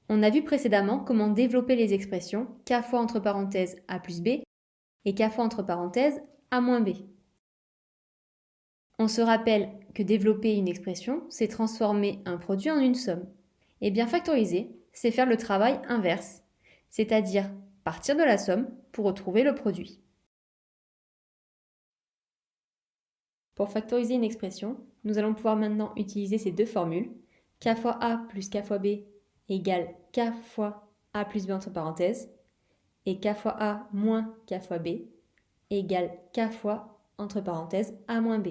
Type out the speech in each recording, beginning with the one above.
On a vu précédemment comment développer les expressions k fois entre parenthèses a plus b et k fois entre parenthèses a moins b. On se rappelle que développer une expression, c'est transformer un produit en une somme. Et bien factoriser, c'est faire le travail inverse, c'est-à-dire partir de la somme pour retrouver le produit. Pour factoriser une expression, nous allons pouvoir maintenant utiliser ces deux formules, k fois a plus k fois b égale k fois a plus b entre parenthèses, et k fois a moins k fois b égale k fois entre parenthèses a moins b.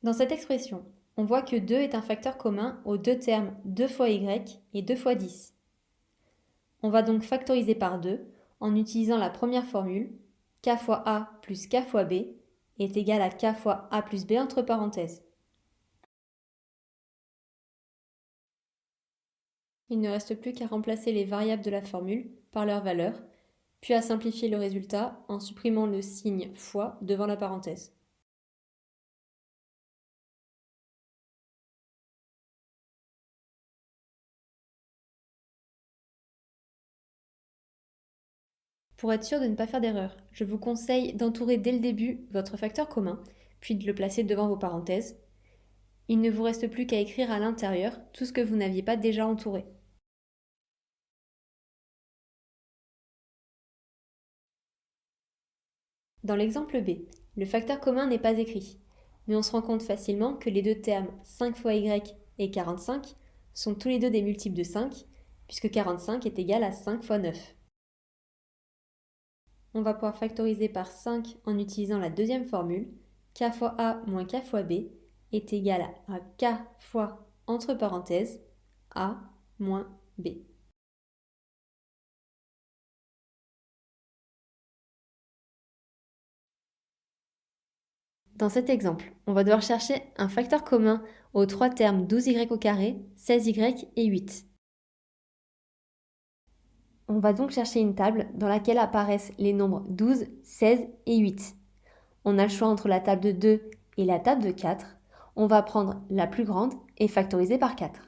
Dans cette expression, on voit que 2 est un facteur commun aux deux termes 2 fois y et 2 fois 10. On va donc factoriser par 2 en utilisant la première formule, k fois a plus k fois b est égal à k fois a plus b entre parenthèses. Il ne reste plus qu'à remplacer les variables de la formule par leur valeur, puis à simplifier le résultat en supprimant le signe fois devant la parenthèse. Pour être sûr de ne pas faire d'erreur, je vous conseille d'entourer dès le début votre facteur commun, puis de le placer devant vos parenthèses. Il ne vous reste plus qu'à écrire à l'intérieur tout ce que vous n'aviez pas déjà entouré. Dans l'exemple B, le facteur commun n'est pas écrit, mais on se rend compte facilement que les deux termes 5 fois y et 45 sont tous les deux des multiples de 5, puisque 45 est égal à 5 fois 9. On va pouvoir factoriser par 5 en utilisant la deuxième formule, k fois a moins k fois b est égal à k fois, entre parenthèses, a moins b. Dans cet exemple, on va devoir chercher un facteur commun aux trois termes 12y au carré, 16y et 8. On va donc chercher une table dans laquelle apparaissent les nombres 12, 16 et 8. On a le choix entre la table de 2 et la table de 4. On va prendre la plus grande et factoriser par 4.